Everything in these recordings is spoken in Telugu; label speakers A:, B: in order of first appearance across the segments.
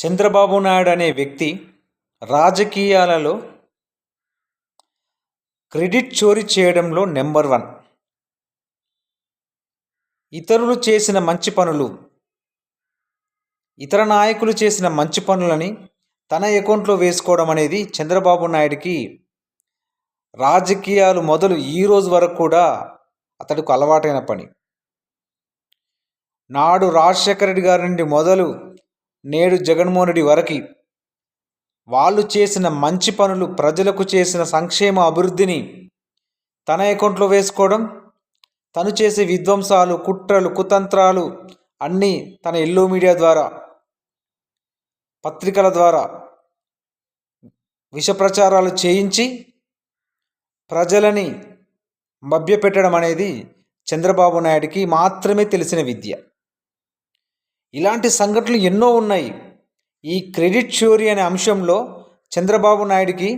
A: చంద్రబాబు నాయుడు అనే వ్యక్తి రాజకీయాలలో క్రెడిట్ చోరీ చేయడంలో నెంబర్ 1. ఇతరులు చేసిన మంచి పనులు, ఇతర నాయకులు చేసిన మంచి పనులని తన అకౌంట్లో వేసుకోవడం అనేది చంద్రబాబు నాయుడికి రాజకీయాలు మొదలు ఈ రోజు వరకు కూడా అతడికి అలవాటైన పని. నాడు రాజశేఖర రెడ్డి గారి నుండి మొదలు నేడు జగన్మోహన్ రెడ్డి వరకు వాళ్ళు చేసిన మంచి పనులు, ప్రజలకు చేసిన సంక్షేమ అభివృద్ధిని తన అకౌంట్లో వేసుకోవడం, తను చేసే విధ్వంసాలు, కుట్రలు, కుతంత్రాలు అన్నీ తన ఎల్లో మీడియా ద్వారా, పత్రికల ద్వారా విష ప్రచారాలు చేయించి ప్రజలని మభ్యపెట్టడం అనేది చంద్రబాబు నాయుడికి మాత్రమే తెలిసిన విద్య. ఇలాంటి సంఘటనలు ఎన్నో ఉన్నాయి. ఈ క్రెడిట్ చోరీ అనే అంశంలో చంద్రబాబు నాయుడికి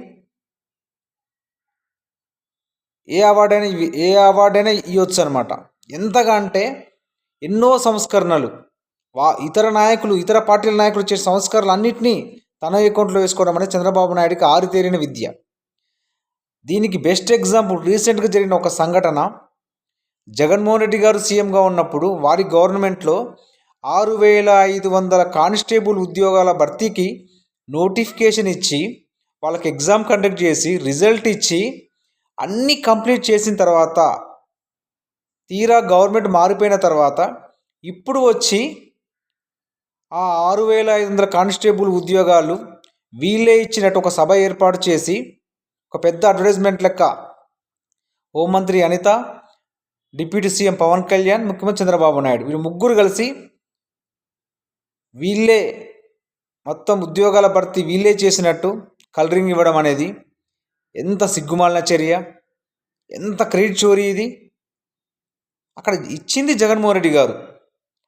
A: ఏ అవార్డైనా ఇవ్వచ్చు అనమాట. ఎంతగా అంటే ఎన్నో సంస్కరణలు, ఇతర నాయకులు, ఇతర పార్టీల నాయకులు చేసే సంస్కరణలు అన్నింటినీ తన అకౌంట్లో వేసుకోవడం అనేది చంద్రబాబు నాయుడికి ఆరితేరిన విద్య. దీనికి బెస్ట్ ఎగ్జాంపుల్ రీసెంట్గా జరిగిన ఒక సంఘటన. జగన్మోహన్ రెడ్డి గారు సీఎంగా ఉన్నప్పుడు వారి గవర్నమెంట్లో 6,500 కానిస్టేబుల్ ఉద్యోగాల భర్తీకి నోటిఫికేషన్ ఇచ్చి, వాళ్ళకి ఎగ్జామ్ కండక్ట్ చేసి, రిజల్ట్ ఇచ్చి అన్నీ కంప్లీట్ చేసిన తర్వాత, తీరా గవర్నమెంట్ మారిపోయిన తర్వాత ఇప్పుడు వచ్చి ఆ 6,500 కానిస్టేబుల్ ఉద్యోగాలు వీళ్ళే ఇచ్చినట్టు ఒక సభ ఏర్పాటు చేసి, ఒక పెద్ద అడ్వర్టైజ్మెంట్ లెక్క హోంమంత్రి అనిత, డిప్యూటీ సీఎం పవన్ కళ్యాణ్, ముఖ్యమంత్రి చంద్రబాబు నాయుడు వీళ్ళు ముగ్గురు కలిసి వీళ్ళే మొత్తం ఉద్యోగాల భర్తీ వీళ్ళే చేసినట్టు కలరింగ్ ఇవ్వడం అనేది ఎంత సిగ్గుమాలిన చర్య, ఎంత క్రెడిట్ చోరీ ఇది. అక్కడ ఇచ్చింది జగన్మోహన్ రెడ్డి గారు.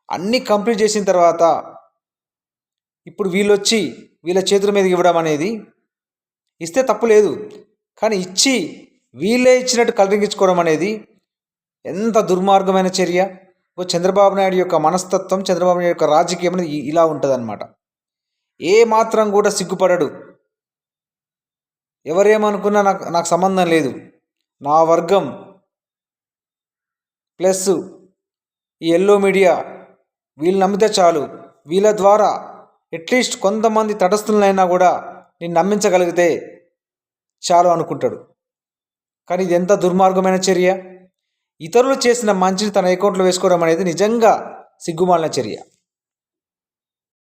A: అన్నీ కంప్లీట్ చేసిన తర్వాత ఇప్పుడు వీళ్ళొచ్చి వీళ్ళ చేతుల మీదకి ఇవ్వడం అనేది, ఇస్తే తప్పు లేదు, కానీ ఇచ్చి వీళ్ళే ఇచ్చినట్టు కలరింగ్ ఇచ్చుకోవడం అనేది ఎంత దుర్మార్గమైన చర్య. చంద్రబాబు నాయుడు యొక్క మనస్తత్వం, చంద్రబాబు నాయుడు యొక్క రాజకీయం అనేది ఇలా ఉంటుందన్నమాట. ఏ మాత్రం కూడా సిగ్గుపడడు. ఎవరేమనుకున్నా నాకు సంబంధం లేదు, నా వర్గం ప్లస్ ఈ ఎల్లో మీడియా వీళ్ళు నమ్మితే చాలు, వీళ్ళ ద్వారా అట్లీస్ట్ కొంతమంది తటస్థులైనా కూడా నేను నమ్మించగలిగితే చాలు అనుకుంటాడు. కానీ ఇది ఎంత దుర్మార్గమైన చర్య. ఇతరులు చేసిన మంచిని తన అకౌంట్లో వేసుకోవడం అనేది నిజంగా సిగ్గుమాలిన చర్య.